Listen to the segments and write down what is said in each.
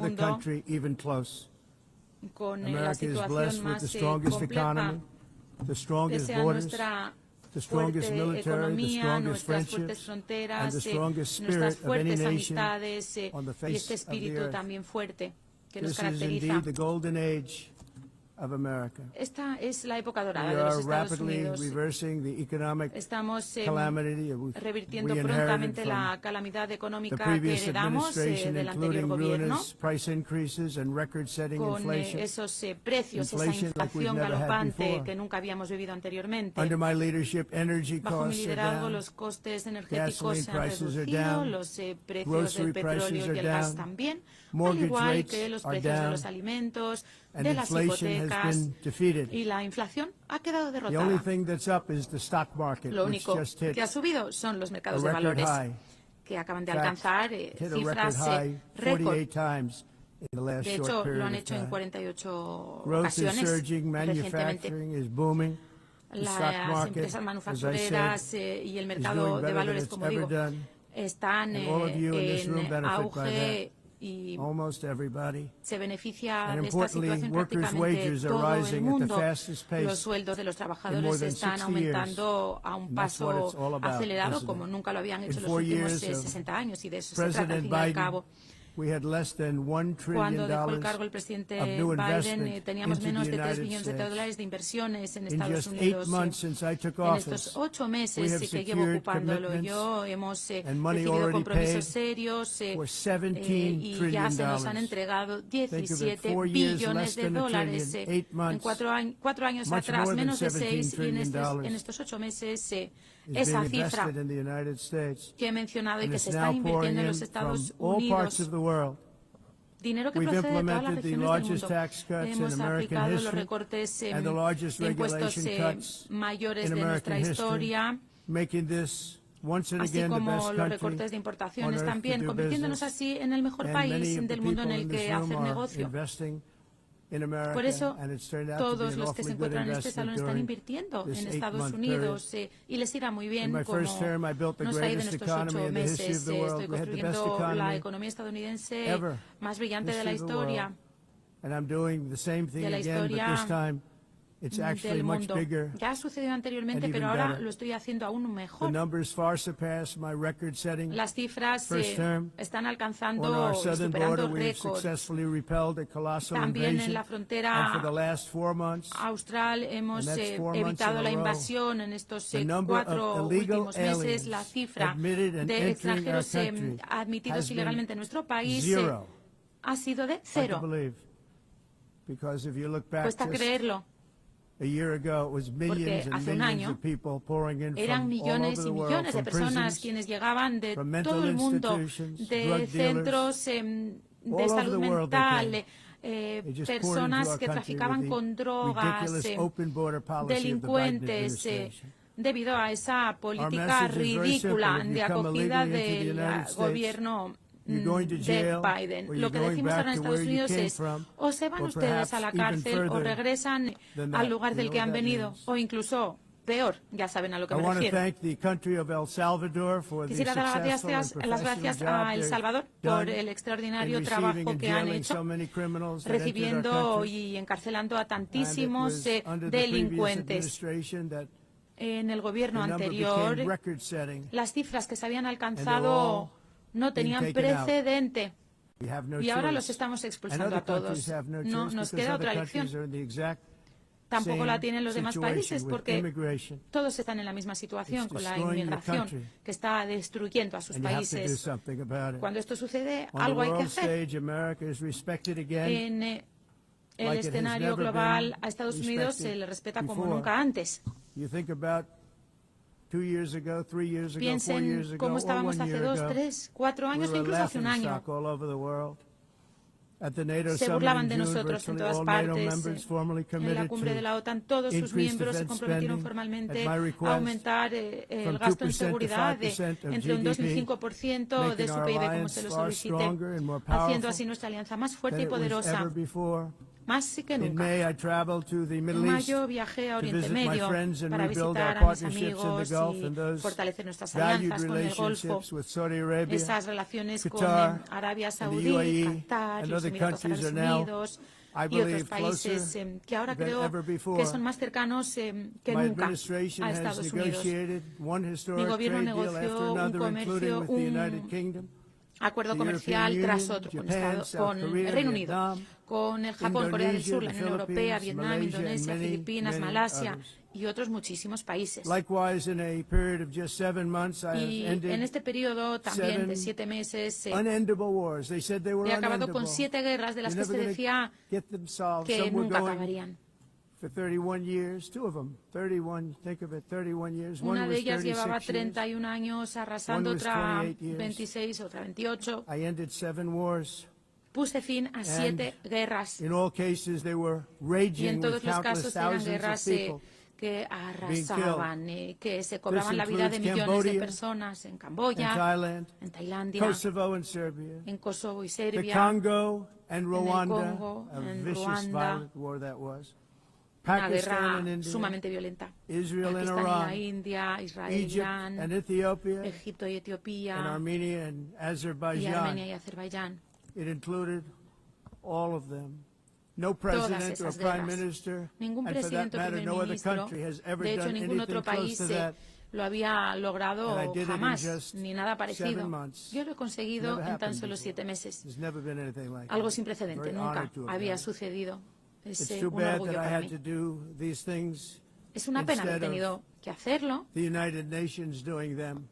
the country even close. con la America is blessed situación with más the strongest compleja, economy, the strongest pese a borders, nuestra the strongest fuerte military, the economía, strongest nuestras fuertes friendships, and fronteras, the strongest nuestras spirit of any fuertes nation amistades on the y face este of the espíritu earth. también fuerte que nos This is caracteriza. indeed the golden age of America. Esta es la época We dorada de los are Estados rapidly Unidos. reversing the economic Estamos calamity revirtiendo we prontamente inherited la from calamidad the económica que previous heredamos administration, del anterior including gobierno, ruinous price increases and record-setting con inflation. esos precios, esa Inflation like we've inflación never had galopante before. que nunca habíamos vivido anteriormente. Under my leadership, energy Bajo mi costs are liderazgo, down, los costes energéticos gasoline se han prices are reducido, down, los precios grocery del petróleo prices y are el gas down, también, al mortgage igual que rates los are precios de down, los alimentos, and de las inflation has hipotecas, been defeated. y la inflación ha quedado The only derrotada. thing that's up is the stock market, Lo which único just hit que ha subido son los a mercados de record valores, high. que acaban de In fact, alcanzar hit a record cifras high récord. 48 times in the last De short hecho, lo period han of hecho en time. 48 Growth is ocasiones surging, recientemente. manufacturing is booming. The stock Las market, empresas as I manufactureras said, y el is mercado doing de better than valores, it's como ever digo, done. están And all of you in this room en benefit by auge y Almost everybody. se beneficia And de esta importantly, situación workers' prácticamente wages are todo el rising at the mundo. fastest pace Los sueldos de los in trabajadores more than están 60 aumentando a un And that's what it's paso all about, acelerado isn't como it? nunca lo habían In hecho en los 4 últimos years of 60 años, y de eso se trata al President fin y al Biden, cabo. we had less than $1 Cuando trillion dejó el cargo el presidente of new Biden, investment teníamos into menos the de 3 United billones de States. dólares de inversiones en In Estados just 8 Unidos. months since I took En office, estos 8 we meses have que llevo secured ocupándolo commitments yo, hemos and money recibido already compromisos paid serios for $17 y ya trillion. se nos han entregado Think of it, 17 4 years, billones less de than a dólares. trillion, 8 En months, 4 años much atrás, more than menos de $17 6, y en trillion estos 8 meses is esa being cifra invested in the United States. que he mencionado y And que it's se está now invirtiendo pouring en in los from Estados all parts Unidos, of the world. dinero que We've procede de todas las implemented the regiones del largest mundo. tax cuts in Hemos American aplicado los history recortes and the largest de impuestos regulation cuts mayores in de American nuestra history, historia, making this once and así again the como best los country recortes de on importaciones earth to también, do convirtiéndonos business. así en el mejor And país many of the del mundo en people el in this que room hacer are negocio. investing in America, Por eso, and it's turned out to be todos an los que se awfully good encuentran en este salón investment están during invirtiendo this en Estados 8-month Unidos y les irá muy In bien my first como term, I built the nos ha ido en greatest estos economy 8 in the history of meses. the world. Estoy We had the best construyendo la economy economía estadounidense ever, más brillante de la history of the world. historia. And I'm doing the same thing De la again, but historia this time it's actually del much mundo. bigger. Ya ha sucedido anteriormente, and pero even ahora better. lo estoy haciendo aún The mejor. numbers far surpass my record-setting Las cifras first term. están On alcanzando our y southern superando border, we have récords. successfully repelled a colossal También en invasion. la And for frontera the last 4 months, austral hemos And that's 4 months in evitado a la row. invasión en estos The number of 4 illegal últimos meses. aliens La cifra admitted and de entering our extranjeros country admitidos has been ilegalmente en nuestro país zero. ha sido de Hard to cero. believe. Because if you look back Cuesta just creerlo, a year ago, it was millions and hace un millions año of people pouring in eran from all millones over y the world, millones de from personas prisons, quienes llegaban de from mental todo el mundo, institutions, de drug centros all de over salud the world they mental, came. They just poured into personas our que country traficaban with the con drogas, ridiculous open border policy of the Biden delincuentes, administration. debido a esa política message is very simple. ridícula If you de come acogida illegally into the del United States, gobierno you're going to de jail, or Biden. you're Lo que going decimos back ahora en to Estados where you Unidos came es from, o se van or ustedes a la perhaps cárcel even o regresan than al that. lugar You del know que what han that venido, means. o incluso peor, ya saben a lo que I me want to refiero. thank the country of El Salvador for the Quisiera dar successful and las professional gracias job a El they've Salvador por done el in extraordinario receiving trabajo and que han jailing hecho, so many criminals that entered our recibiendo country. y encarcelando a And it tantísimos was under the previous delincuentes. administration that En el gobierno the number anterior, became record-setting. las cifras que se habían And alcanzado no been tenían taken out. precedente. We have no Y ahora choice. los estamos And expulsando other a todos. countries have no No choice nos because queda other otra countries elección. are in the exact Tampoco same la tienen los demás situation países with porque immigration. todos están en la misma situación It's con la destroying the inmigración country. que está destruyendo a sus And you have to do países. something about it. Cuando esto sucede, On the algo hay que world hacer. stage, America is respected again. En el like it has escenario never global been a Estados Unidos se respected le respeta como before. nunca antes. You think about 2 years ago, 3 years ago, 4 years Piensen ago, cómo or estábamos 1 hace year 2, ago. 3, 4 We años o were a incluso hace un año. laughingstock all over the world. At the NATO Se summit burlaban in de June, nosotros en virtually todas all NATO partes. members formally En la committed cumbre de to la OTAN, todos sus increase miembros se defense comprometieron spending formalmente at my a request aumentar el from gasto en 2% to seguridad 5% of entre un 2 y un GDP, 5% de making su our PIB, como alliance se lo far solicité, stronger and more haciendo powerful así nuestra alianza más than fuerte y it was poderosa ever before. más que In nunca. May, I traveled to the En Middle East mayo viajé a to Oriente visit my Medio friends and para rebuild visitar our a mis partnerships in the amigos Gulf y and those fortalecer nuestras valued alianzas con el Golfo, relationships with Saudi Arabia, esas relaciones con Qatar, Arabia and the Saudí, UAE, Qatar, and los other Emiratos countries Árabes are now, Unidos I y otros believe, países closer que ahora than creo ever que before. son más cercanos que My nunca administration a has Estados Unidos. negotiated one Mi historic gobierno trade deal after negoció un another, including comercio, with the United un Kingdom, acuerdo the comercial European tras Union, otro Japan, South con Korea, Reino Unido, Vietnam, con el Japón, Corea del Indonesia, Sur, la the Unión Europea, Philippines, Vietnam, Malaysia, and Indonesia, many, Filipinas, many Malasia others. y otros muchísimos países. Likewise, in a period of just 7 months, I have Y en ended este periodo también de 7 7 meses unendable wars. They said they were he acabado con unendable. 7 guerras de las que You're se never decía gonna get them solved. que Some were nunca going acabarían. for 31 years, 2 of them, 31, think of it, 31 years. Una One de was ellas llevaba 36 years. 31 años arrasando, One was otra 28 years. 26, otra 28. I ended 7 wars. Puse fin a 7 guerras. In all cases, they were Y en raging with todos los countless casos eran thousands of guerras people. que arrasaban, que se cobraban This la vida de includes millones de Cambodia personas en In Camboya, Thailand, en Tailandia, Kosovo and Serbia, en Kosovo y the Serbia, Congo and el Rwanda, Congo, a en vicious, Ruanda, violent war that was. una Pakistan guerra and India, sumamente violenta. Israel and Pakistán y la Iran, India, Israel, Egypt Irán, and Ethiopia, Egipto y and Etiopía, Armenia and y Azerbaijan. Armenia y Azerbaiyán. It included all of them. No Todas president or esas prime guerras. minister, Ningún and for that presidente o matter, primer no other ministro, country has ever de hecho done ningún otro anything close país to that. lo había logrado And I did it in jamás, just ni nada 7 parecido. months. Yo lo he conseguido Never en tan happened solo before. 7 meses. There's never been anything like Algo that. sin precedente, Very nunca honored to have había done it. sucedido. Es It's too un bad orgullo that I para had mí. to do these things Es una pena haber instead of tenido que hacerlo. the United Nations doing them.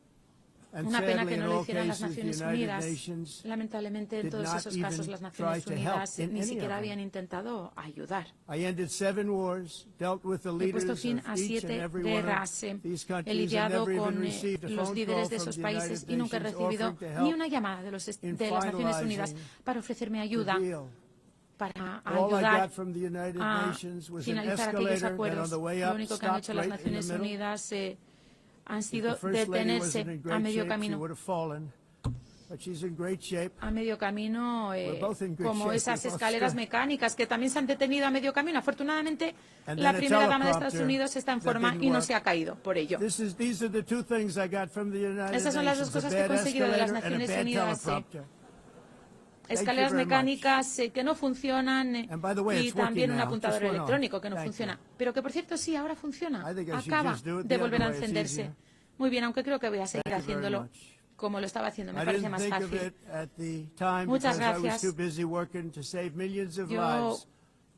And Una pena sadly, que in no lo all hicieran las cases, the Naciones United Unidas. Nations Lamentablemente, en did todos not esos casos, even las Naciones try to help Unidas in ni any of siquiera them. habían intentado ayudar. I ended 7 wars, dealt with the He leaders puesto of fin a each and 7 every one guerras. of these He countries and lidiado never even con received a los phone líderes call de from esos the países United y nunca he Nations recibido offering to ni help una llamada de, in de las Naciones Unidas finalizing para ofrecerme the ayuda, deal. para All I ayudar got from the United a Nations was an finalizar aquellos escalator that on acuerdos. the way Lo up único que han stopped hecho las right in the Naciones middle. Unidas han If sido the First Lady detenerse wasn't in a great medio shape, she camino. would have fallen. But she's in great shape. A medio camino, We're both in good como shape, esas we're both escaleras strong. mecánicas que también se han detenido a medio camino. Afortunadamente, And la then a primera dama de Estados teleprompter Unidos está en that forma didn't y no work. se ha caído por ello. These are the 2 things I got from the United Esas son las Nations, dos a cosas que he bad conseguido de las escalator and a Naciones bad Unidas. teleprompter. Escaleras very much. mecánicas que no funcionan And by the way, y it's working también un now. apuntador Just went on. electrónico que no Thank funciona. you. Pero que, por cierto, sí, ahora funciona. I think I should Acaba just do it de the volver a other way. It's encenderse. easier. Muy bien, aunque creo que voy a seguir Thank you very haciéndolo much. como lo estaba haciendo. Me I parece didn't más think of fácil. it at the time Muchas because I was gracias. too busy working to save millions of Yo, lives. That is,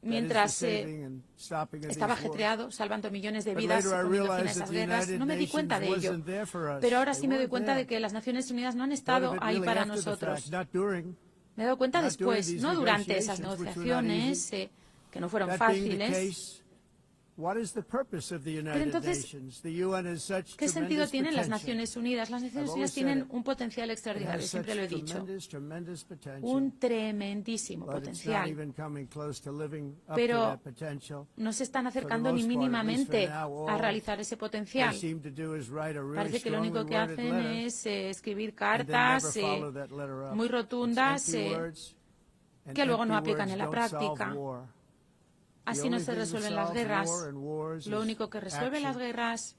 the mientras saving and stopping of estaba these wars. ajetreado, salvando millones de But vidas y later I poniendo fin a realized esas that the guerras, United no me di cuenta de Nations ello. wasn't there for us. Pero ahora They sí me doy weren't cuenta there. de que las Naciones Unidas no han Thought estado of it ahí really para after the nosotros. fact, not during. Me he dado cuenta Not during después, these no durante esas negotiations, which were not negociaciones, easy. que no fueron That being the fáciles. case, what is the purpose of the United entonces, Nations? The UN has such ¿Qué sentido tremendous tienen las potential. Naciones Unidas? Las Naciones I've Unidas always said tienen it. un potencial It extraordinario, has siempre such lo he dicho. tremendous potential. Un tremendísimo But it's not potencial. even coming close to living up to Pero that potential. no se están For the acercando ni most part, at least for mínimamente now, a all realizar ese they potencial. seem to do is write a really Parece que lo único strongly que worded hacen letter es escribir and then never cartas follow that letter up. muy It's rotundas empty words, and que luego no empty aplican en la words don't solve práctica. war. Así The no only se thing that resuelven las solves guerras. war and wars Lo is único que resuelve las action. guerras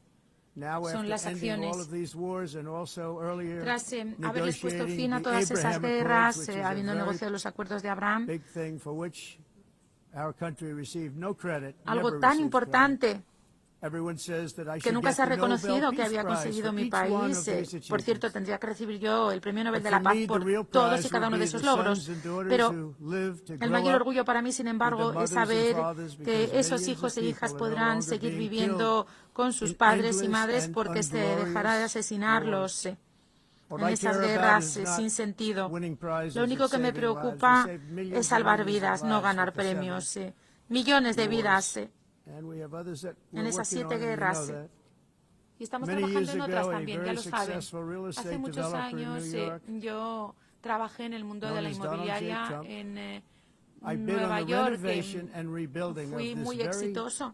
Now, son after las ending all acciones. of these wars and also earlier Tras haberles puesto negotiating fin a the todas esas Abraham Accords, guerras, which is a habiendo very negociado los acuerdos de Abraham, big thing for which our country received no credit, algo never tan received importante credit. Everyone says that I que should nunca get se ha the Nobel reconocido que Peace había Prize conseguido for mi each one of país. these Por cierto, achievements. tendría que recibir yo el Premio Nobel But de la for Paz me, the por real todos prize y cada will uno de be esos the logros. sons and daughters Pero who live to el grow mayor up orgullo para mí, sin embargo, with the es mothers and saber fathers, que because esos millions hijos of e hijas people are no podrán longer seguir being viviendo con sus in padres y endless madres and porque se unglorious dejará de asesinarlos What en I esas care about guerras is not sin sentido. winning prizes, Lo único it's que me saving lives. We preocupa saved millions es and salvar millions of vidas, no lives ganar with the seven premios. Millones de wars. vidas. And we have others that en we're esas working 7 on, and you guerras. know that. Y estamos Many trabajando years en otras ago, a también, ya very lo saben. successful real estate Hace muchos developer in años New York, yo trabajé en el mundo de known la as Donald J. inmobiliaria Trump. en I bid on Nueva the York. renovation and rebuilding of Fui this muy very exitoso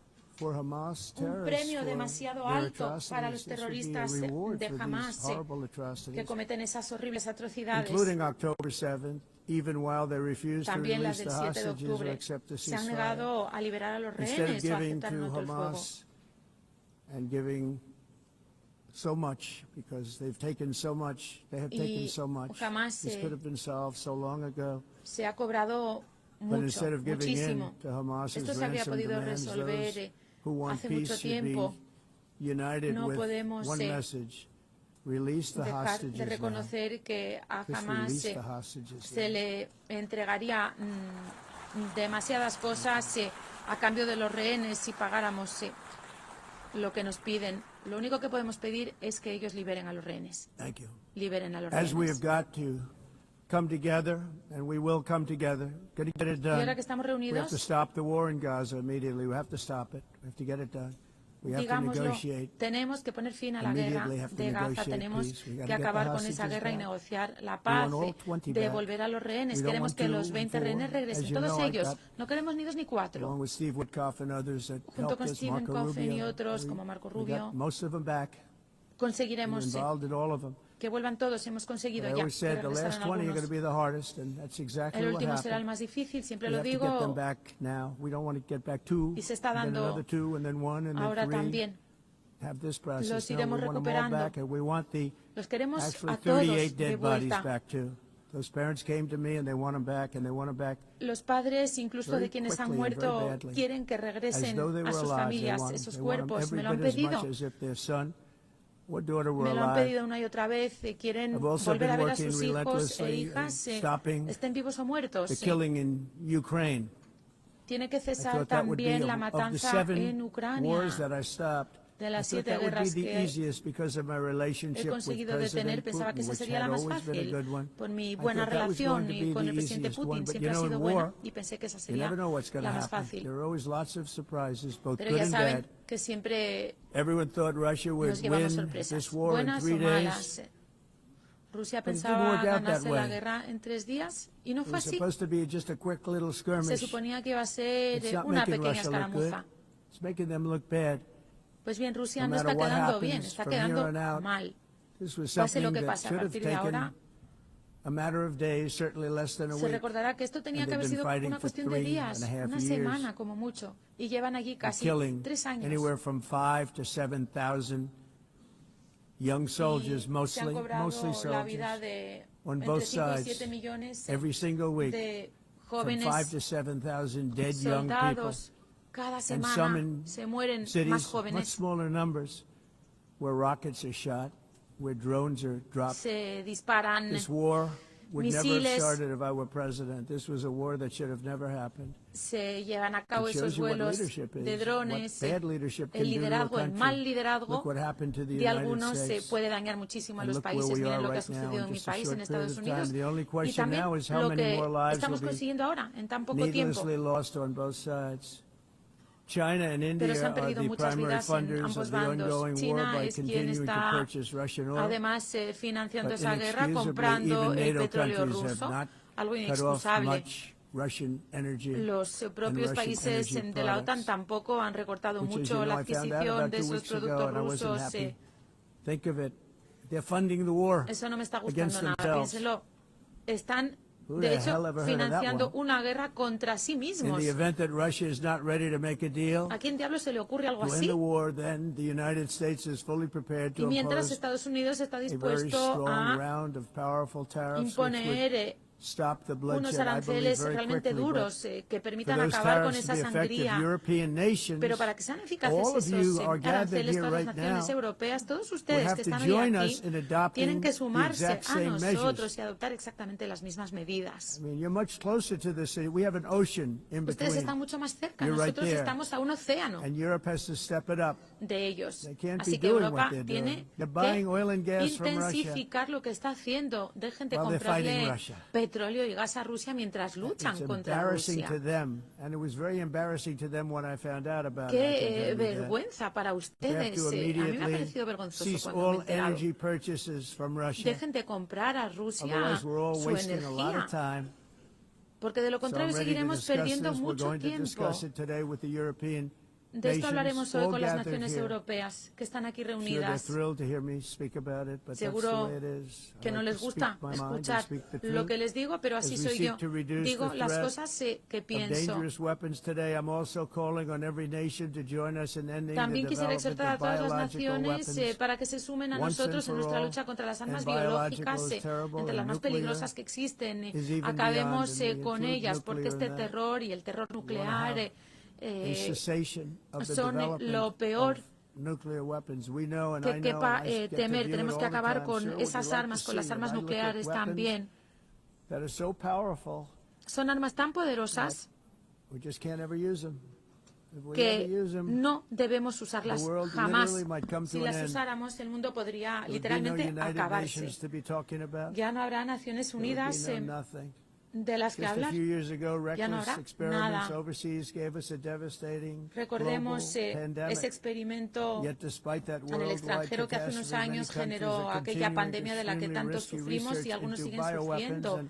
for Hamas un terrorists premio for demasiado their alto para los atrocities. This would be a terroristas reward de for these Hamas horrible que atrocities, cometen esas horribles atrocidades. including October 7th, even while they refuse to También las release del the 7 de hostages or octubre accept the se han ceasefire. negado a liberar a los Instead of rehenes o a giving aceptar un to alto el fuego. Hamas and giving so much, because they've taken so much, they have taken so much. Hamas, This could have been solved so long ago. Se ha cobrado But mucho, instead of giving in muchísimo. to Hamas's Esto se habría ransom podido demands, resolver those who want hace peace mucho should be tiempo. united No with podemos one message: release the Dejar de hostages now. reconocer que a Just Hamas release the hostages se now. le entregaría demasiadas cosas a cambio de los rehenes si pagáramos lo que nos piden. Lo único que podemos pedir es que ellos liberen a los rehenes. Thank you. Liberen a los As we have rehenes. got to come together, and we will come together, got to get it Y done. ahora que estamos We have to reunidos, stop the war in Gaza immediately. We have to stop it. We have to get it done. We have to digámoslo, negotiate. tenemos que poner fin a la guerra Immediately have to de Gaza, negotiate tenemos peace. We gotta que get the acabar con hostages esa guerra y back. negociar la We paz, want all 20 back. devolver a los rehenes. We don't Queremos want que 2 los 20 and 4. rehenes regresen, As you todos know, I ellos. got- No queremos ni 2 ni 4. Along with Steve Witkoff and others that Junto helped con us, Stephen Marco Coffin y Rubio. otros como Marco We Rubio, got most of them back. We're conseguiremos involved in all of them. que vuelvan todos. Hemos conseguido I ya always que said the last regresaran 20 are going to algunos. be the hardest, and that's exactly El what último será el happened. más difícil, siempre We lo have to get them digo. back now. We don't want to get back 2, Y se está and then dando another 2, and then 1, and ahora then 3. también. Have this process. Los No, iremos we want them all recuperando. back, and we want the Los queremos actually a todos 38 de dead bodies vuelta. back too. Those parents came to me and they want them back, and they want them back Los padres, incluso very de quienes han quickly and very muerto, badly. quieren que as regresen though they a were sus alive. They familias. want, Esos they want them cuerpos every me lo han bit as pedido. much as if their son or daughter were Me lo han alive. pedido una y otra vez. Quieren I've also volver a been ver a working sus hijos e relentlessly hijas, stopping estén vivos o muertos. The killing in Ukraine. Tiene que I cesar thought that would be también la of the matanza 7 en Ucrania. wars that I stopped. De I las thought 7 that would be guerras the que easiest because of my he relationship with conseguido detener, President pensaba que Putin, esa which sería had la más always been a fácil good one. por mi I buena thought that was going relación to y be con the el presidente easiest one, Putin. but Siempre you ha know, sido in buena war, y pensé que esa you sería never know what's going to la más happen. fácil. There are always lots of surprises, both Pero good ya and saben bad. que siempre Everyone thought Russia would nos llevamos win sorpresas, this war in buenas 3 o days. malas. Rusia But it didn't pensaba work out that ganarse la way. guerra en 3 días y no It fue was así. supposed to be just a quick little Se skirmish. suponía que iba a ser It's not una making pequeña Russia look good. escaramuza. It's making them look bad. Pues bien, Rusia No no matter está what quedando bien, happens está from here quedando on out, mal. This was Pase lo something que that pase a should have partir de ahora, taken a matter of days, certainly less than a se week. recordará que esto tenía And que haber they've sido been fighting una for cuestión de 3.5 días, una years. semana como mucho, y llevan allí casi Killing 3 años. anywhere from 5,000 to 7,000 young soldiers, Y se han mostly cobrado la vida soldiers, de on entre both 5 y sides, 7 millones every single week, de from 5,000 jóvenes to 7,000 dead young people. soldados. Cada And some semana in se mueren más cities, much jóvenes. smaller numbers, where rockets are shot, where drones are dropped. Se disparan This war would never have misiles. started if I were president. This was a war that should have never happened. Se llevan a cabo It esos shows you what vuelos leadership is, de drones. what bad leadership can El do to a liderazgo, el country. mal liderazgo Look what happened to the de United algunos se States. puede dañar muchísimo a And los look where países. we Miren are lo que ha right now sucedido in en mi just a país, short en Estados period of time. Unidos. The only Y question también now is how lo many que more lives estamos will be consiguiendo ahora, en tan poco tiempo. needlessly lost on both sides. China and India Pero se han are perdido the muchas primary vidas en funders ambos of the bandos. ongoing war China by es quien continuing to está purchase Russian oil. además financiando But esa guerra, inexcusably, comprando even el NATO petróleo countries ruso, have not algo cut off inexcusable. much Russian energy Los and propios Russian países energy de la OTAN products, tampoco han recortado which, as mucho you la know, I found out adquisición about de 2 esos weeks ago, productos and I wasn't rusos. happy. Think of it. They're funding the war Eso no me está against gustando nada. themselves. Piénselo. Están, Who de the hecho, hell ever heard of that financiando one? una guerra contra sí In mismos. the event that Russia is not ready to make a deal ¿A quién diablos se le ocurre algo to end así? the war, then the United States is fully prepared Y to mientras impose Estados Unidos está a very dispuesto strong a round of powerful tariffs, which imponer would stop the unos bloodshed, I believe, aranceles very realmente quickly. But duros que for permitan those acabar con tariffs esa to be effective, sangría. European nations, Pero para que sean eficaces all of esos you are gathered aranceles, here todas las right naciones now, europeas, todos will ustedes have que to están hoy join aquí, us in adopting tienen que the sumarse exact a same nosotros measures. y adoptar exactamente las mismas medidas. I mean, you're much closer to this. We have an ocean in Ustedes están between, mucho más cerca, You're right nosotros there. estamos a un océano and Europe has to step it up. de ellos. They can't Así be que doing Europa what they're tiene doing. They're buying oil and que gas from Russia intensificar lo que está haciendo. Dejen de while they're fighting comprarle Russia. petróleo y gas a Rusia mientras luchan It's contra embarrassing Rusia. to them, and it was very embarrassing to them when I found out about it. I can Qué tell you that. vergüenza para They have ustedes. to A mí me ha immediately parecido vergonzoso cease cuando me he all enterado. energy purchases from Russia. Dejen de comprar a Rusia Otherwise, we're all su wasting a lot energía, of time. porque de lo So I'm contrario ready to seguiremos discuss perdiendo this. We're mucho going to tiempo. discuss it today with the European De esto hablaremos hoy all con las gathered naciones here. europeas que están aquí Sure, they're reunidas. thrilled to hear me speak about it, but that's the Seguro way it is. I que no like les to gusta speak my mind and escuchar speak the lo truth. que les digo, pero así As we soy yo. seek to reduce Digo the las threat cosas que of pienso. dangerous weapons today, I'm also calling on every nation to join us in ending the También quisiera development exhortar a of todas las biological naciones weapons. para que se sumen a once and nosotros en for nuestra all. lucha contra las armas And biological biológicas, is terrible, entre las and más nuclear peligrosas que existen. is even Acabemos beyond, and we con include ellas, porque nuclear este in that. terror y el terror We wanna nuclear have a cessation of the son development lo peor of nuclear weapons. We know, and que I know, quepa and I get to temer. view Tenemos it que all the acabar time. con Sure, would you esas like to armas, con see las it? armas I look at nucleares weapons también. that are so powerful, Son armas tan poderosas we just can't ever use them. If we que never use them, no debemos usarlas the world jamás. literally might come Si to an las end. usáramos, el mundo podría There would be no literalmente United acabarse. Nations to be talking about. Ya no habrá Naciones There would Unidas be no nothing. de las que Just a hablar. few years ago, Ya no reckless habrá experiments nada. overseas gave us a devastating Recordemos global pandemic. ese experimento Yet, despite that en el worldwide extranjero que hace unos catastrophe, many años countries generó are aquella continuing pandemia de la que extremely tanto risky sufrimos y research algunos into siguen bioweapons sufriendo. and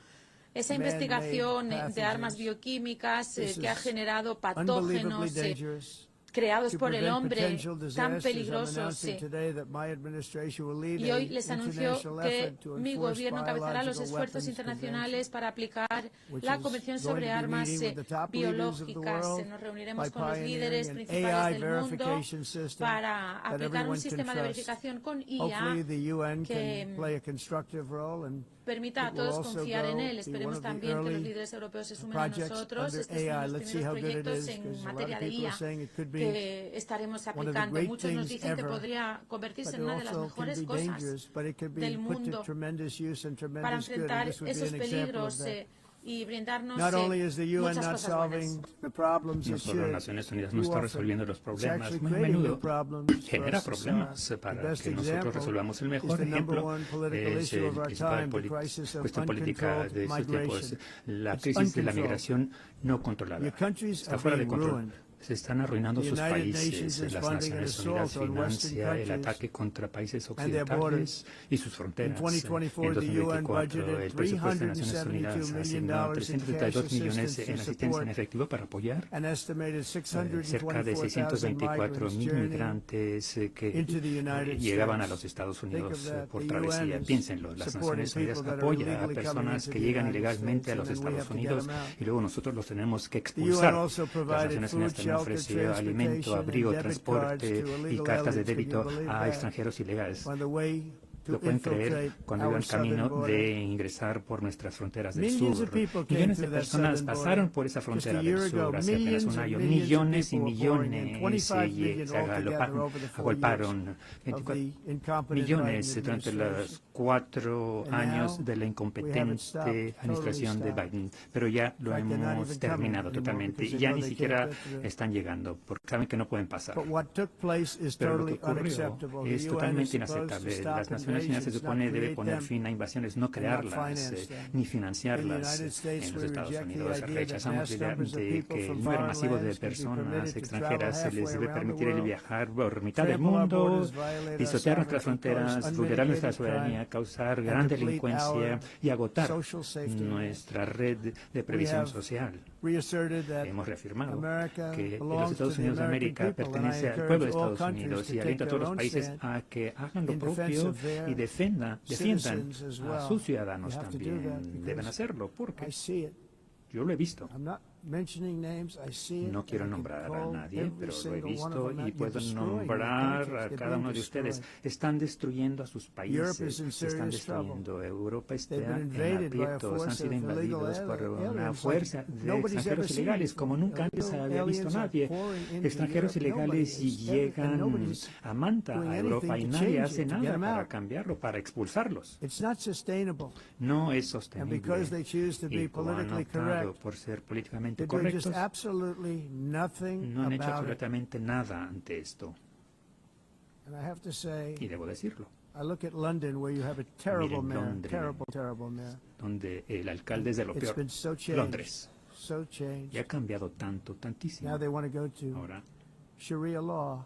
Esa man-made investigación de armas pathogens. bioquímicas This que ha is generado unbelievably patógenos dangerous. creados To por el prevent hombre potential tan disasters, I'm peligrosos. announcing today that my administration will lead Y hoy an les anuncio international que effort to mi enforce gobierno encabezará los biological esfuerzos weapons internacionales para aplicar which la is Convención going sobre to be Armas meeting with the top leaders of the Biológicas. world Nos reuniremos by con los líderes pioneering an principales AI del mundo verification system para that aplicar everyone un can sistema de trust. verificación con Hopefully IA the UN que can play a constructive role and permita a it will todos also confiar en go él. be one Esperemos of the también que los early líderes europeos se sumen a projects nosotros. under Este es uno de AI. los Let's see primeros how good it proyectos is, en because a lot materia of de people are IA saying it could be que estaremos one of the aplicando. great Muchos nos things dicen que ever, podría but convertirse it en una de las also can mejores be cosas dangerous, but it could be del put to mundo tremendous use and para tremendous good, and enfrentar this would be esos an example of peligros that. y brindarnos Not only is the UN muchas not cosas buenas. solving the problems No it solo should, Naciones Unidas too no está often, resolviendo los it's problemas, actually muy a creating new menudo problems for genera us to solve. problemas The para best que nosotros example resolvamos. El is mejor the number ejemplo one political es issue el of our principal time, the crisis of cuestión política uncontrolled de estos tiempos, migration. la It's crisis de la uncontrolled. migración no controlada. Your countries Está are fuera de being control. ruined. Se están arruinando The sus United Nations países. is Las funding an Naciones assault Unidas on Western financia el countries ataque contra países and their borders. occidentales y sus In fronteras. 2024, En the UN 2024, budgeted el presupuesto de Naciones $372 Unidas million asignó in cash 332 millones assistance en to asistencia en support efectivo para apoyar an estimated cerca de 624,000 migrants 624.000 journeying migrantes que into the United llegaban a States. los Estados Think Unidos of that. por The travesía. UN is Piénsenlo, las supporting Naciones Unidas people that are apoyan a illegally coming personas into que the llegan United ilegalmente a States, los and then we Estados have to get Unidos them out. y luego nosotros los tenemos que The UN expulsar. also Las provided Naciones food, Unidas también shelter, ofreció alimento, transportation, abrigo, and debit cards transporte to y illegal cartas de aliens. Can you débito believe a that? extranjeros ilegales. On the way to Lo pueden creer infiltrate cuando iban our southern camino border. de ingresar por nuestras fronteras del Millions sur. of people came Millones de through that personas southern pasaron border. por esa Just frontera a del year sur ago, hace apenas millions un and año. millions of Millones y people were pouring in, millones 25 million altogether over the 4 years agolparon of 24 the incompetent millones Biden durante administration. los 4 And años now de la we have it incompetente stopped, administración de totally Biden. Pero ya lo In fact, they're not hemos even terminado coming anymore totalmente because y they ya know ni they siquiera can't get through. están llegando porque saben que no pueden pasar. But what took place is Pero lo que totally ocurrió unacceptable. es The UN totalmente is supposed to inaceptable. stop Las Naciones Unidas se invasions, not supone debe create poner them. fin a invasiones, no not crearlas finance them. ni In financiarlas. the United States, En los we Estados reject the Unidos idea that rechazamos mass la idea numbers of de people que from el número foreign masivo de lands can be personas permitted to extranjeras travel se les debe halfway around the permitir el world, viajar por mitad del trample our mundo, borders, violate our pisotear nuestras sovereignty, cause fronteras, vulnerar nuestra unmitigated soberanía, crime, causar gran deplete delincuencia our y agotar social safety net. nuestra red de We previsión have social. reasserted that Hemos reafirmado America que los belongs to Estados the Unidos de American América people, and I pertenece al encourage pueblo de all Estados countries Unidos to y take aliento a their todos los own países stand a que hagan lo in defense propio of their y defiendan citizens as a well. sus ciudadanos You have to do that también. because Deben hacerlo porque I see it. yo lo he visto. I'm not mentioning names, I see it. No quiero and I can nombrar a call nadie, every pero lo he single one of visto them out. y You're puedo destroying your nombrar countries. a They're cada being uno de ustedes. destroyed. Están destruyendo a sus Europe países, is in se están serious trouble. destruyendo. Europa está They've been en invaded by a aprietos, han force sido of illegal invadidos por una aliens fuerza like de nobody's ever extranjeros seen ilegales, como before. nunca antes Illegal había visto aliens are nadie. pouring into Extranjeros Europe. Nobody ilegales y is ever- and llegan nobody's a Manta, doing a Europa, y anything to nadie change hace it, to get nada them para out. cambiarlo, para expulsarlos. It's not sustainable. No es And sostenible. because they choose to be Y como han politically optado correct, por ser políticamente they're doing just correctos, absolutely nothing no han hecho about it. absolutamente nada ante esto. And I have to say, Y debo decirlo, I look at London where you have a terrible Miren mayor, Londres. terrible mayor. donde el alcalde es de lo It's peor. been so changed, Londres. so changed. Y ha cambiado tanto, tantísimo. Now they want to go to Ahora Sharia law.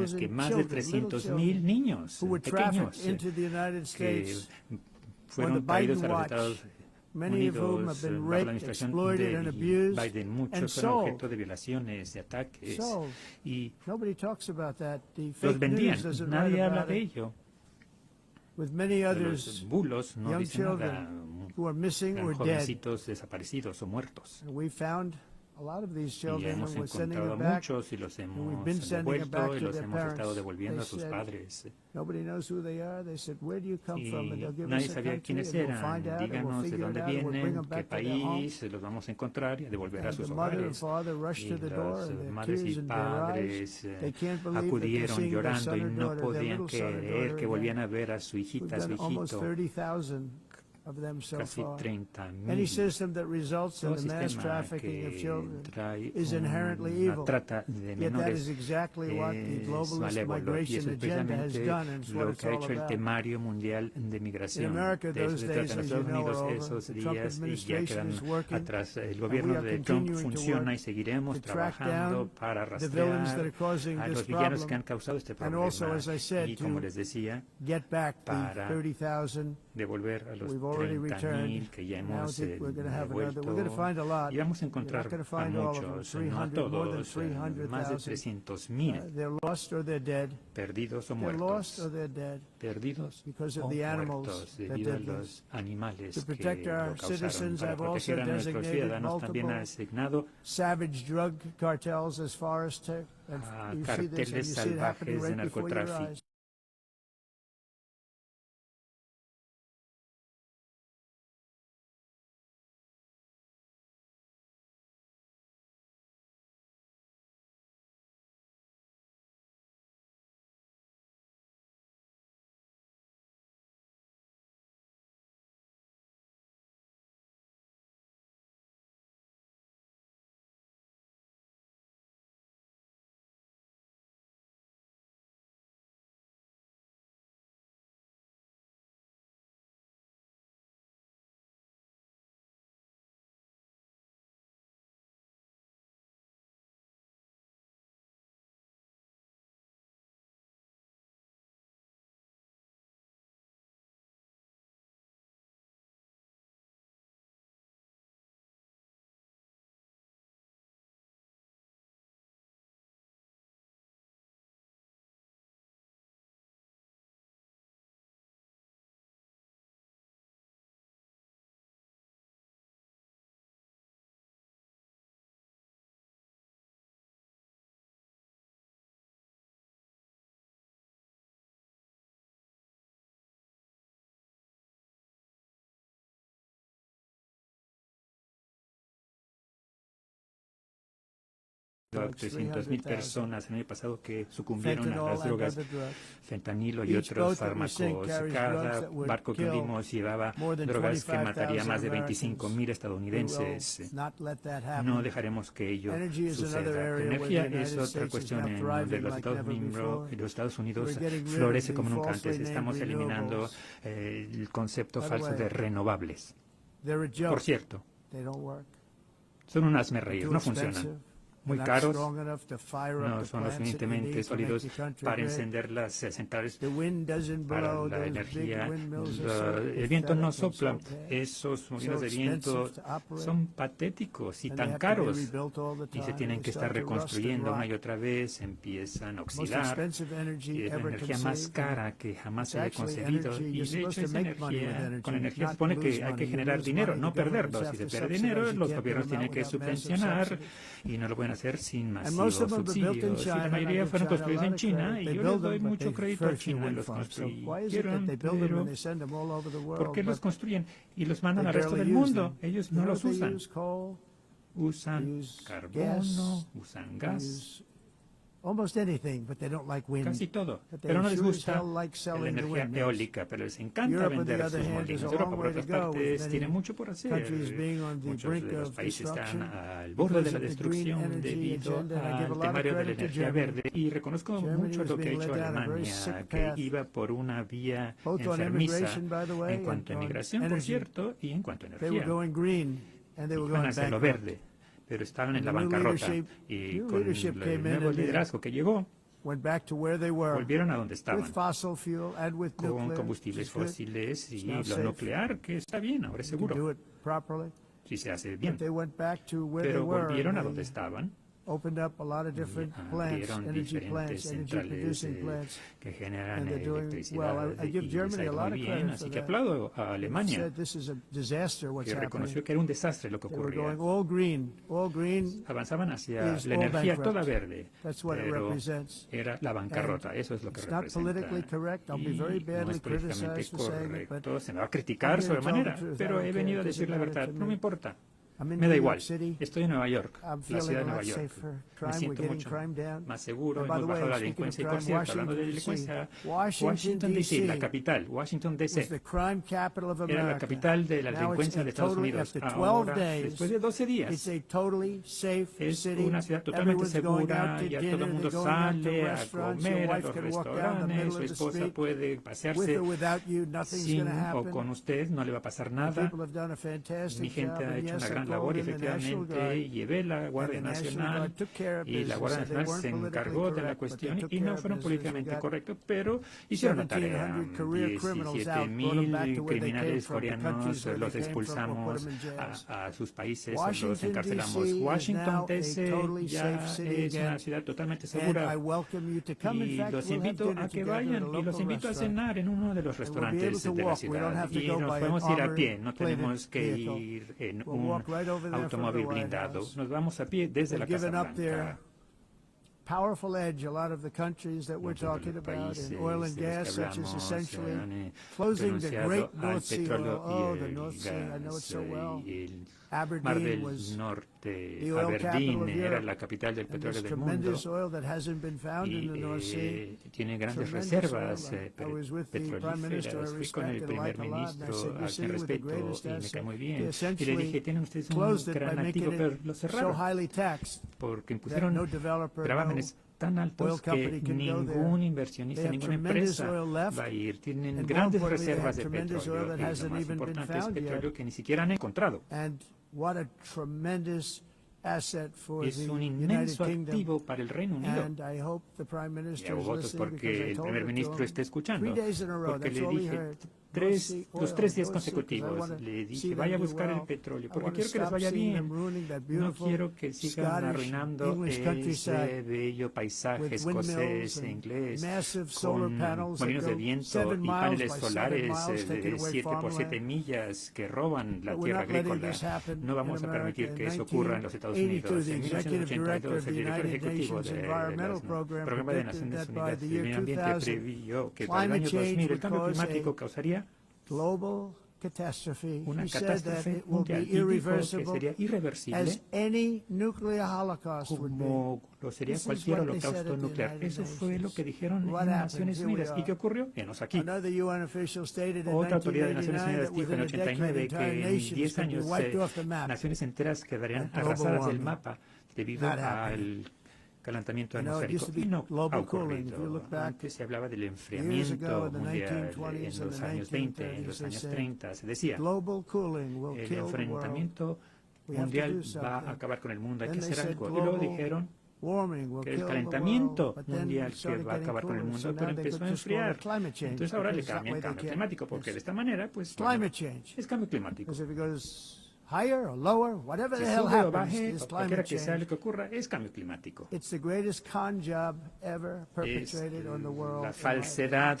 es que 300,000 más de children, 300.000 niños who were pequeños trafficked into the United que States fueron under traídos Biden a los watch, Estados many of whom have Unidos been bajo la raped, administración exploited, and de abused, Biden. and Muchos fueron sold. objeto de violaciones, de ataques, Sold. y Nobody talks about that. The los fake vendían. news doesn't Nadie write habla about de it. ello. with many de others los bulos no young dice nada. children who are missing Eran or dead. jovencitos desaparecidos o muertos. And we found a lot of these Y children hemos and we're sending encontrado them back. muchos y los we've hemos been sending them back devuelto y to los their hemos estado parents. devolviendo a They sus said, padres. nobody knows who they are. They said, where do you come from? And Y they'll give nadie us a sabía country quiénes and we'll eran. find out and we'll Díganos de figure it dónde out and we'll bring vienen, them qué back to their home. país, los vamos a encontrar y a devolver a And sus the mother and hogares. father rushed Y to the door las and their madres tears y in their eyes. padres They can't believe that they're acudieron seeing their llorando son y or no daughter, their podían little son or creer daughter que again. volvían a ver a su We've hijita, a su done almost hijito. 30,000 of them so Casi far. 30,000. Any system that results in Todo the mass sistema trafficking of que children trae is inherently una evil. trata de Yet that is menores exactly what the es globalist malévolo, y migration eso es agenda has precisamente done, and it's what lo it's que ha all hecho el about. temario mundial de migración. In America, De eso those se trata. days, En los as you Estados know, Unidos are over. esos The Trump días y ya administration quedan is working, atrás. El and we gobierno are de Trump continuing to funciona work y seguiremos to track trabajando down para the villains that are rastrear causing a this los villanos que problem, han causado este and also, problema. as I said, Y como to les decía, get back the para 30,000 devolver a los we've already 30,000 returned. que ya Now hemos we're going to have another. We're going to devuelto. find a lot. Y vamos a You're encontrar not going to a find all of them. muchos, no a 300, more than todos, más de 300,000. 300,000 They're lost or they're dead. perdidos o They're lost or muertos, they're dead. perdidos because of o the animals muertos that debido a did los this. animales To que protect our lo causaron. citizens, Para I've also proteger a nuestros designated ciudadanos también ha multiple asignado savage drug cartels as far as to, and a you see this, and you carteles see it happening salvajes de right before your narcotráfico. eyes. A 300,000 personas el año pasado que sucumbieron a Fentanyl las and drogas, other drugs. fentanilo y Each otros boat that we sink fármacos. carries drugs Cada that would barco que kill hundimos llevaba more than drogas que mataría más de 25,000 25,000 We will estadounidenses. not let that happen. No dejaremos que ello Energy is another suceda. area La where energía the United es otra States is cuestión now en thriving donde los like Estados never miembros before. y los Estados Unidos We're getting rid of florece the como nunca falsely antes. Estamos named eliminando renewables. el concepto By the falso way, de renovables. They're a joke. Por cierto, They don't work. son un hazmerreír, Too no expensive. funcionan. Muy They're not caros, strong enough to fire up no the son lo plants that you suficientemente need to make sólidos the country para great. encender las centrales The wind doesn't para blow. la Those big energía. windmills are so El viento no pathetic and sopla. so bad. Esos molinos So de viento expensive to operate. son patéticos y And they tan have to be caros rebuilt all the y time. se tienen They que estar start to rust and reconstruyendo rot. una y otra vez, empiezan a Most oxidar. expensive energy Es la ever energía más conceived. cara que jamás It's se haya actually concebido. energy. Y You're de supposed hecho to es make money with energía. energy, Con energía not se supone lose que hay money. que You generar lose dinero, money. no The governments perderlos. have Y de to perder subsidize. dinero, You los can't bail gobiernos them tienen out que without massive subvencionar subsidies. y no lo pueden hacer sin And most masivos of them are built in subsidios. Y China, la and I mayoría give fueron China a construidos lot en of China credit. y They yo build les doy them, but mucho they crédito a very few China. wind Los farms. So why is it that construyeron, they build them pero and they send them all over the world? ¿por qué los but construyen y los mandan they al resto barely del use mundo? them? Ellos You no know los what they usan. use? Coal, Usan use carbono, gas, usan they gas, use almost anything, but they don't like wind. casi todo. But they Pero no les sure as gusta hell like la selling the energía windmills. eólica, pero les encanta Europe, on the vender other sus hand, molinos. is a Europa, long por way to otras go, with partes, many tiene mucho por hacer. countries being on the Muchos brink de los of países están destruction al borde de la because of the green destrucción energy debido agenda, and I give a al lot of temario de la credit to energía Germany. verde. Y reconozco Germany mucho was lo que ha being hecho led down a very Alemania, sick que path, iba por una vía both on enfermiza immigration, by the way, en cuanto a and on inmigración, por energy. cierto, y en cuanto a They were energía. going green, and they were Iban going hacia lo bankrupt. verde, pero estaban en And la the new bancarrota. leadership- Y new con leadership el came in nuevo and they liderazgo que llegó, went back to where they were, volvieron a donde with estaban, fossil fuel and with con nuclear, combustibles which is good. fósiles y It's now lo safe. nuclear, que está bien, ahora es You can do seguro, it properly. si se hace But bien. they went back to where they Pero were. volvieron a and donde they estaban opened up a lot of different plants, abrieron energy diferentes plants, energy centrales producing plants. que generan and they're doing electricidad well. I y give les Germany ha a ido lot muy of bien, credit así for que that. aplaudo a They Alemania, said this is a disaster what's que reconoció happening. que era un desastre lo que They were ocurría. going all green. All green Avanzaban hacia is la all energía bankrupt. toda verde, That's what it pero represents. era la bancarrota, eso es lo que It's not politically representa. correct. I'll be Y very no badly es políticamente criticized for saying it, but correcto, se me va a I'm criticar here to tell the sobremanera, truth. I pero don't he care. venido a It decir doesn't la matter verdad, to no me me. importa. I'm in Me New da York igual, City. estoy en Nueva York, I'm la feeling ciudad a de Nueva lot York. safer. Me Crime, we're siento getting mucho crime down. más seguro, And by hemos the way, bajado la speaking of delincuencia y, por crime, cierto, hablando de Washington, delincuencia, D.C., Washington D.C., la D.C. capital, Washington was D.C., the crime capital of era la America. capital de la Now delincuencia it's de a Estados totally, Unidos. after 12 Ahora, days, después de 12 it's días, a totally safe es city. una ciudad totalmente Everyone's going segura, out to ya dinner, todo el mundo they're going out to sale a restaurants, your comer a wife los can walk down the restaurantes, middle su of the esposa street. puede With pasearse or without you, nothing's sin going to o happen. con usted, no le va a pasar The nada. people have done a fantastic Mi gente job, ha and hecho una yes, I gran called labor y in the National efectivamente Guard. llevé la Guardia And the National Nacional Guard took care of y la business, Guardia and they Nacional weren't se politically encargó de la correct, but they cuestión took y care no of fueron business. We políticamente got correctos, pero hicieron la tarea. 1,700 career criminals out, brought them back to where they came 17.000 from, the criminales countries coreanos where los they came from, or put expulsamos them in jails. a sus países, los Washington, encarcelamos. D.C. is Washington now a D.C. totally ya safe city es again, una ciudad totalmente and I segura welcome you to come. In y fact, los we'll have invito dinner a que together at vayan a y los local invito a restaurant. cenar en uno de los And we'll be able restaurantes to de la walk. We don't ciudad have to y go nos by an podemos ir a pie, no armor-plated tenemos que vehicle. ir en We'll un walk right over there from the automóvil White blindado. House. Nos vamos a pie desde la They've Casa given up their Blanca. powerful edge, a lot of the countries that we're Muchos de talking los about países in oil and de los que gas, such as hablamos essentially han closing the renunciado great al North Sea petróleo oil. Oh, y the el North Sea, I know it gas so well. y el Mar Aberdeen del was Norte. the oil capital Aberdeen of era Europe, la capital del and petróleo there's del mundo tremendous oil that hasn't been found in the North Sea. y tiene grandes Tremendous reservas oil. I was with the Prime Minister I petrolíferas. Fui con el respect and primer like a lot, and I ministro said, you al see, que with the respeto greatest y me cae asset, muy they bien. Y le essentially dije, tienen ustedes un closed it by gran making activo, pero it lo so cerraron highly taxed porque that impusieron no developer, no gravámenes tan oil altos company que can go there. ningún inversionista, They have ninguna tremendous empresa oil left, va a ir. Tienen and more grandes importantly, they reservas have de tremendous oil petróleo that y lo hasn't más even been importante es found yet. petróleo que ni siquiera han encontrado. And what a tremendous asset for Es the un United inmenso Kingdom. activo para el Reino Unido. And I hope the Prime Y Minister hago is votos listening because porque I el told primer it to ministro him. esté escuchando, 3 days in a row, porque that's le all we dije heard. los 3 días consecutivos, le dije, vaya a buscar el petróleo, porque quiero que les vaya bien. No quiero que sigan arruinando ese bello paisaje escocés e inglés con molinos de viento y paneles solares de 7 por 7 millas que roban la tierra agrícola. No vamos a permitir que eso ocurra en los Estados Unidos. En 1982, el director ejecutivo del Programa de Naciones Unidas del Medio Ambiente previó que para el año 2000 el cambio climático causaría global catastrophe. una He said that catástrofe it will mundial be y dijo que irreversible sería irreversible as any nuclear holocaust would be. como lo sería This is cualquier what they said holocausto at the nuclear. United Eso fue lo Nations. que dijeron What en happened? Naciones Here we Unidas. ¿Y are. qué ocurrió? Enos aquí. Another UN official stated in Otra autoridad de 1989 Naciones Unidas that dijo en within a decade 89 entire que en nations 10 could be años wiped off the map. naciones enteras quedarían Global arrasadas del warming. mapa debido Not happening. al calentamiento You know, it atmosférico. used to be Y no global ha cooling. If you ocurrido. look back Antes se hablaba del years enfriamiento ago in the mundial 1920s en and los the años 20, en 1930s, los they años said, 30. Se decía, global cooling will el kill the world. enfrentamiento We have to mundial do va something. a acabar con el mundo. Hay Then que they hacer said algo. Y luego global dijeron warming will que kill el the calentamiento world, but then mundial it que started va a getting acabar con el cooler, mundo, so pero now they empezó a could just call it enfriar. climate change, Entonces ahora le because that cambian way they cambio can't- climático, porque de esta manera, pues, Climate bueno, change. es cambio climático. Because if it goes higher or lower, whatever Si the hell sube o happens, baje, is o cualquiera climate que sea change. lo que ocurra, es cambio climático. It's the greatest con job ever Es perpetrated on the world. la falsedad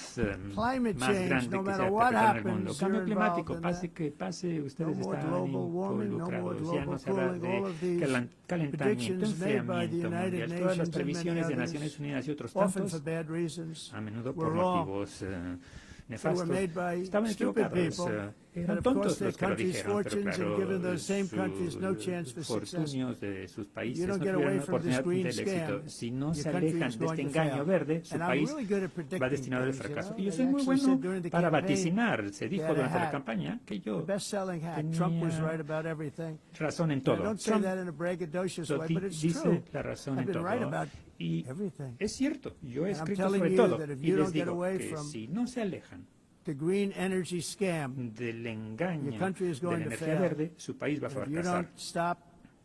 Climate más change, grande no que se matter ha what perpetrado en el mundo. happens, Cambio you're climático, involved in pase that. que pase, ustedes No more están global warming, no more involucrados. Ya global no se habla cooling, all of de these calentamiento, predictions made by the enfriamiento United mundial. Todas las Nations and previsiones many de Naciones others, Unidas y otros often tantos, for bad reasons, a menudo were por wrong. motivos They nefastos, were made by estaban stupid equivocados. people. Eran And of course, tontos their los que lo countries' dijeron, pero fortunes have claro, given those same countries no chance for sus success. fortunios de sus países You no don't get tuvieron away la from this oportunidad green del éxito. scam. Si no Your se country alejan is de going este to engaño fail. verde, su And I'm país really good at va predicting destinado al things, you fracaso. know. Y yo They soy muy actually said bueno during the para campaign, vaticinar. Se dijo they had a durante la hat. campaña que The yo best-selling hat. tenía Trump was right about everything. razón en I todo. don't say Trump that in a braggadocious lo way, but it's dice true. la razón I've en been right todo. about Y everything. es cierto, yo he And I'm escrito telling sobre you todo that if y you les don't get digo away que from si no se alejan the green energy scam, del engaño your country is de going la to energía fail. verde, su país va a If you fracasar. don't stop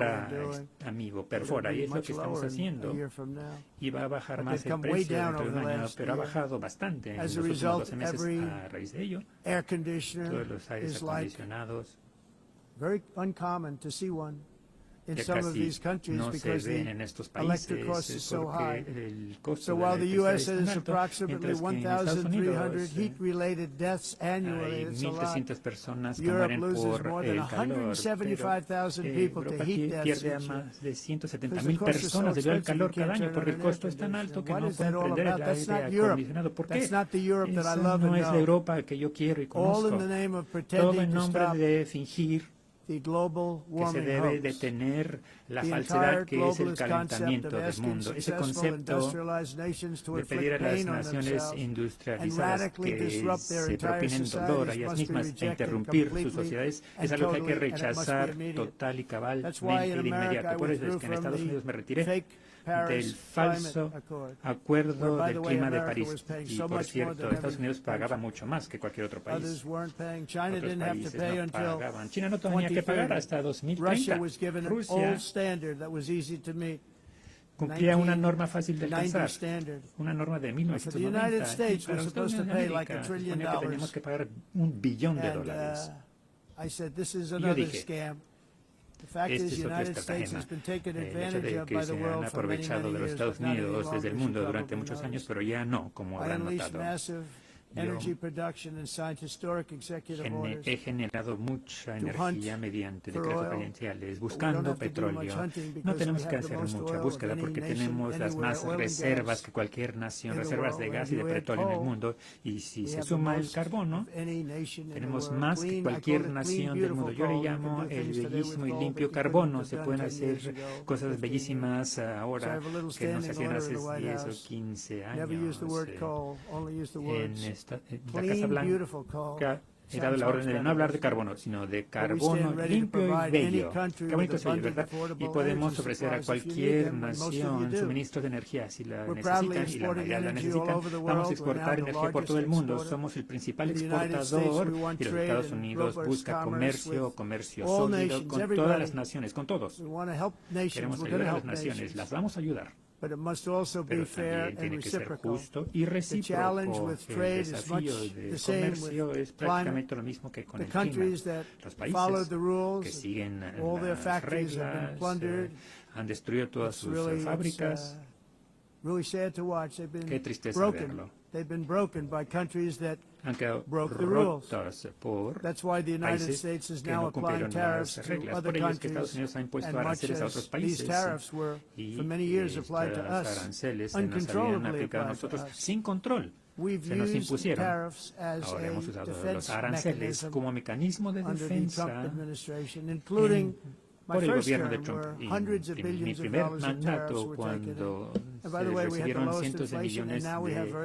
perfora, amigo, perfora, y es lo que estamos haciendo. Y va a bajar más el precio dentro de un año, pero ha bajado bastante en los últimos 12 meses a raíz de ello. Todos los aires acondicionados in ya some of casi these countries no se because ven the en estos electric cost países is so high. porque el costo So de la while the electricidad U.S. es tan has alto, approximately mientras que en Estados 1,300 Unidos heat-related deaths annually, hay it's a lot. 1.300 personas que Europe mueren loses por more than el calor, pero 175,000 people to Europa heat deaths pierde a each year. más de 170.000 Because the cost is so personas debido al expensive, calor you cada can't año, turn porque on el an air costo es tan alto conditioner. que What no is pueden that all prender el about? That's aire not Europe. acondicionado. ¿Por qué? That's not the Europe that I Esa love no and es la know. Europa que yo quiero y All in conozco. the name of Todo pretending en to nombre stop de fingir the global que se warming debe hoax. detener la The falsedad entire que es el globalist concept calentamiento of del asking mundo. Ese successful concepto industrialized nations to de pedir a inflict las pain on naciones themselves and industrializadas radically que disrupt their se entire propinen dolor a societies ellas must be mismas e rejected interrumpir sus completely sociedades and es algo que hay que totally, and it must be rechazar immediate. total y That's why cabalmente in y de America inmediato. I Por eso es withdrew que en from Estados the Unidos me retiré fake del Paris falso Climate Accord, acuerdo where, by del the way, clima de America París. was paying Y so por much more cierto, than Estados every Unidos pagaba country. mucho más que cualquier otro país. Others weren't paying. China Otros didn't have to países pay no until pagaban. China no tenía que pagar 2030. hasta Russia 2030. was given an Rusia old standard that was easy to meet. cumplía una norma fácil de 1990 alcanzar, standard. una norma de For the United 1990. Y States, para we're los Estados supposed to Unidos de pay like América $1 se trillion. suponía que teníamos que pagar $1 billón de And dólares. I said, this is Y yo another dije, scam. The fact este is, es the otro United States estratagema. has been taken El hecho advantage de of que by se the han world for many, aprovechado many de los years, Estados but not any Unidos desde el longer, as mundo you durante probably muchos años, noticed. pero ya no, como I habrán unleashed notado. massive energy production and signed historic executive orders He generado mucha to energía hunt mediante for decretos oil, presidenciales, but we don't buscando have to do much petróleo. hunting No because we tenemos que have the hacer most mucha oil of búsqueda any porque nation tenemos las anywhere, más oil and reservas gas que cualquier nación, in the reservas world. de And gas if y de you add petróleo en el coal, mundo. Y si we se have the suma el most carbono, of any nation in the tenemos world. más que Clean, I cualquier call it clean, nación del mundo. beautiful Yo le coal. You can llamo do el things today with bellísimo y coal limpio that you couldn't carbono. have Se done pueden 10 years hacer ago, cosas 15 bellísimas So I ahora have a little que no se standing hacían order hace in the White 10 o House. 15 Never use the word años. coal, only use the En words la Casa clean, beautiful coal. Blanca he dado la orden de no hablar de carbono, sino de carbono limpio y bello. Qué bonito se oye, ¿verdad? Y podemos ofrecer a cualquier nación suministros de energía si la necesitan, y la mayoría la necesitan. Vamos a exportar energía por todo el mundo. Somos el principal exportador y los Estados Unidos busca comercio sólido con todas las naciones, con todos. Queremos ayudar a las naciones, las vamos a ayudar. Pero también tiene que ser justo y recíproco. El desafío de comercio es prácticamente lo mismo que con el clima. Los países que siguen las reglas han destruido todas sus fábricas. Qué tristeza verlo. Han quedado rotos por países que no cumplieron las reglas. Por ello es que Estados Unidos ha impuesto aranceles a otros países y estos aranceles se nos habían aplicado a nosotros sin control. Se nos impusieron. Ahora hemos usado los aranceles como mecanismo de defensa por el gobierno de Trump. Y en mi primer mandato, cuando se recibieron cientos de millones de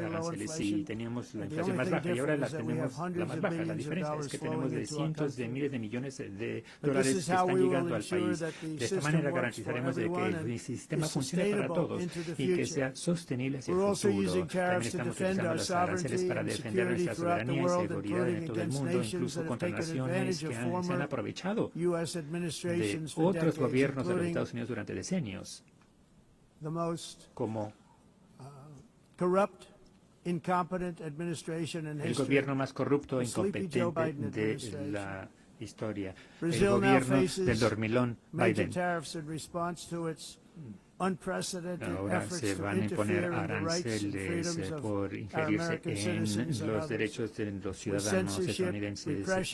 aranceles y teníamos la inflación más baja, y ahora la tenemos la más baja. La diferencia es que tenemos de cientos de miles de millones de dólares que están llegando al país. De esta manera garantizaremos de que el sistema funcione para todos y que sea sostenible hacia el futuro. También estamos utilizando los aranceles para defender nuestra soberanía y seguridad en todo el mundo, incluso contra naciones que se han aprovechado de otros gobiernos de los Estados Unidos durante decenios, como el gobierno más corrupto e incompetente de la historia, el gobierno del dormilón Biden. Ahora se van a imponer aranceles por ingerirse en los derechos de los ciudadanos estadounidenses. Hemos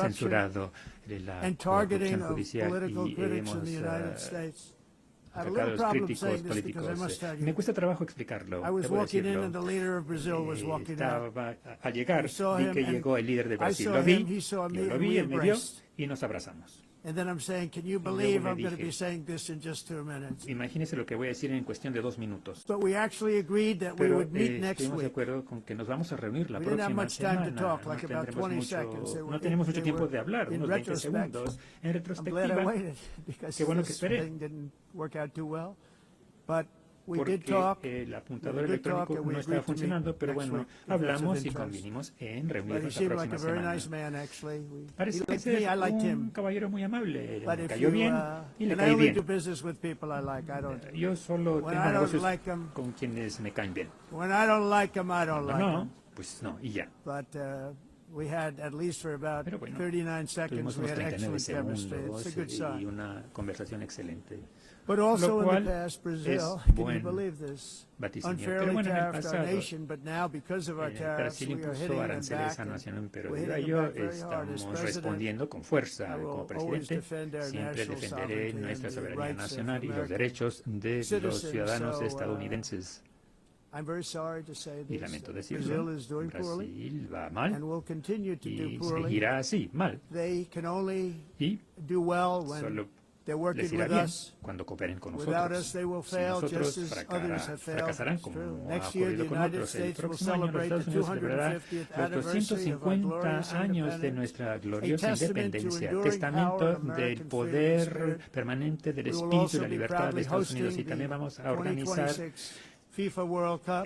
censurado la corrupción judicial y hemos atacado a los críticos políticos. Me cuesta trabajo explicarlo, debo decirlo. Estaba al llegar, vi que llegó el líder de Brasil. Lo vi, yo lo vi, él me vio y nos abrazamos. And then I'm saying, can you believe I'm going to be saying this in just 2 minutes? Imagínese lo que voy a decir en cuestión de 2 minutos. But we actually agreed that we would meet next estuvimos de week. acuerdo con que nos vamos a reunir la We didn't have próxima much time to semana. talk, like about 20 seconds. No tenemos mucho tiempo de hablar, unos 20 segundos. En I'm glad I retrospectiva, waited because qué bueno que this esperé. thing didn't work out too well. But we did Porque talk. el apuntador electrónico no estaba funcionando, pero bueno, hablamos y convinimos en But he reunirnos la seemed like a próxima very semana. nice man, actually. He Parece liked ser me, I liked un him. caballero muy amable, But me if cayó you, bien y le and I caí only bien. do business with people I like. I don't. Yo solo When tengo I don't negocios like 'em, con quienes me caen bien. When I don't like him, I don't like him. No, pues no, y ya. But Pero bueno, tuvimos unos 39 segundos y una conversación excelente. Lo cual es buen vaticinio. Pero bueno, en el pasado, Brasil impuso aranceles a nación, pero debido a ello estamos respondiendo con fuerza. Como presidente, siempre defenderé nuestra soberanía nacional y los derechos de los ciudadanos estadounidenses. Y lamento decirlo, Brasil va mal y seguirá así, mal. Y solo les irá bien cuando cooperen con nosotros. Si nosotros fracasarán, como ha ocurrido con otros, el próximo año los Estados Unidos celebrará los 250 años de nuestra gloriosa independencia, testamento del poder permanente del espíritu y la libertad de Estados Unidos. Y también vamos a organizar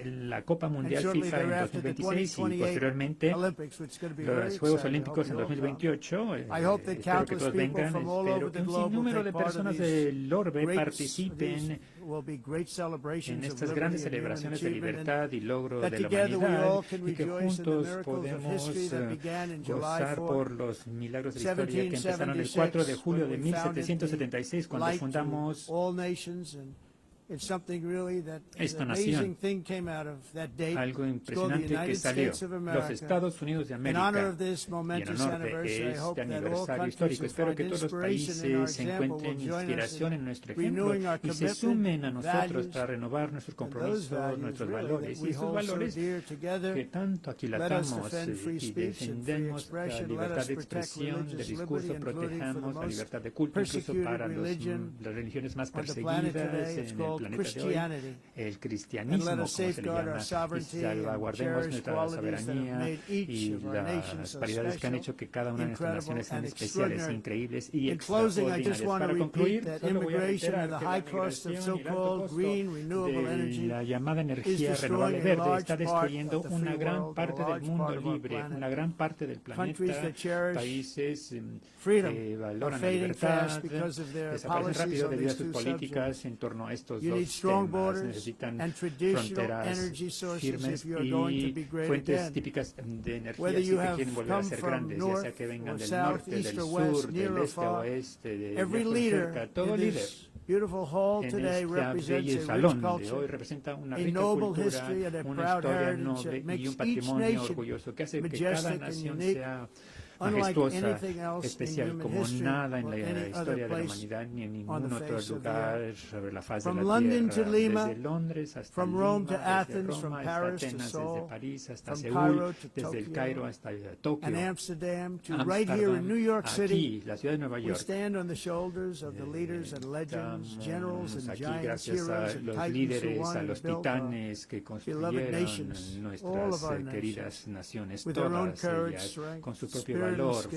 la Copa Mundial FIFA en 2026 y posteriormente los Juegos Olímpicos en 2028. Espero que todos vengan, espero que un sinnúmero de personas del orbe participen en estas grandes celebraciones de libertad y logro de la humanidad y que juntos podemos gozar por los milagros de la historia que empezaron el 4 de julio de 1776 cuando fundamos esta nación. Algo impresionante que salió, los Estados Unidos de América, y en honor de este aniversario histórico. Espero que todos los países encuentren inspiración en nuestro ejemplo y se sumen a nosotros para renovar nuestros compromisos, nuestros valores, y esos valores que tanto aquilatamos y defendemos la libertad de expresión, de discurso, protejamos la libertad de culto, incluso para las religiones más perseguidas en el planeta de hoy, el cristianismo, como se le llama, y salvaguardemos nuestra soberanía y las paridades que han hecho que cada una de nuestras naciones sean especiales, increíbles y extraordinarias. Para concluir, solo voy a reiterar que la migración y el alto costo de la llamada energía renovable verde está destruyendo una gran parte del mundo libre, una gran parte del planeta, países que valoran la libertad, desaparecen rápido debido a sus políticas en torno a estos dos temas. Necesitan fronteras firmes y fuentes típicas de energía si que quieren volver a ser grandes, ya sea que vengan del norte, del sur, del este, oeste, de cerca. Todo líder en este bello salón de hoy representa una rica cultura, una historia noble y un patrimonio orgulloso que hace que cada nación sea majestuosa, especial como nada en la historia de la humanidad ni en ningún otro lugar sobre la faz de la tierra. Desde Londres hasta Lima, desde Roma hasta Atenas, desde París hasta Seúl, desde el Cairo hasta Tokio, Amsterdam, aquí, la ciudad de Nueva York. Estamos aquí gracias a los líderes, a los titanes que construyeron nuestras queridas naciones, todas ellas, con su propio valor,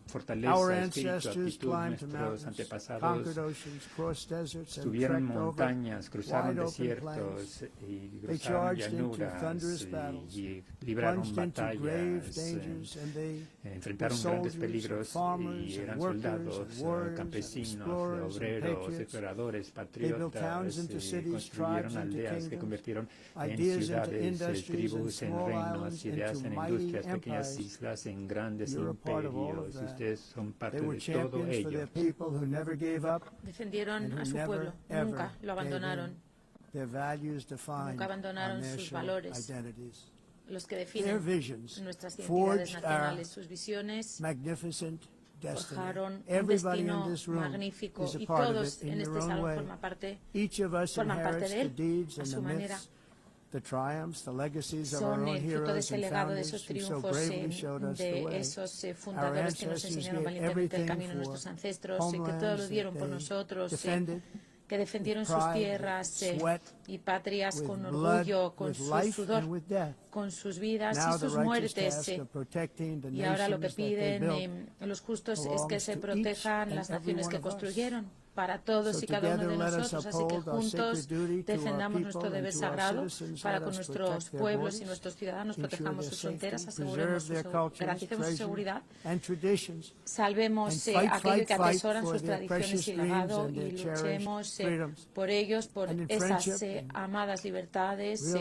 fortaleza, espíritu, actitud. Nuestros antepasados subieron montañas, cruzaron desiertos y cruzaron llanuras y libraron batallas, enfrentaron grandes peligros y eran soldados, campesinos, obreros, exploradores, patriotas, construyeron aldeas que convirtieron en ciudades, tribus en reinos, ideas en industrias, pequeñas islas en grandes imperios. Ustedes son parte de todo ello. Defendieron a su pueblo, nunca lo abandonaron. Nunca abandonaron sus valores, los que definen nuestras identidades nacionales. Sus visiones forjaron un destino magnífico y todos en este salón forman parte de él a su manera. Son el fruto de ese legado, de esos triunfos, de esos fundadores que nos enseñaron valientemente el camino, nuestros ancestros, que todo lo dieron por nosotros, que defendieron sus tierras y patrias con orgullo, con su sudor, con sus vidas y sus muertes. Y ahora lo que piden los justos es que se protejan las naciones que construyeron para todos y cada uno de nosotros. Así que juntos defendamos nuestro deber sagrado para con nuestros pueblos y nuestros ciudadanos, protejamos sus fronteras, garanticemos su seguridad, salvemos aquello que atesoran sus tradiciones y legado y luchemos por ellos, por esas amadas libertades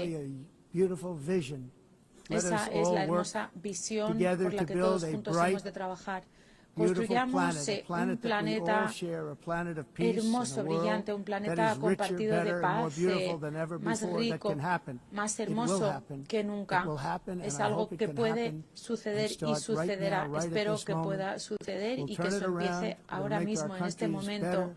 Esa es la hermosa visión por la que todos juntos hemos de trabajar. Construyamos un planeta hermoso, brillante, un planeta compartido de paz, más rico, más hermoso que nunca. Es algo que puede suceder y sucederá. Espero que pueda suceder y que eso empiece ahora mismo, en este momento.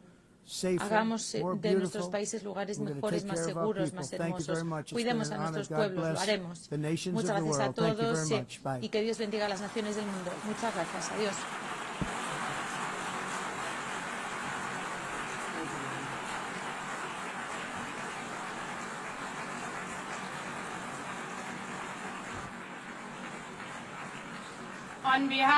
Hagamos de nuestros países lugares mejores, más seguros, más hermosos. Cuidemos a nuestros pueblos, lo haremos. Muchas gracias a todos y que Dios bendiga a las naciones del mundo. Muchas gracias. Adiós. On behalf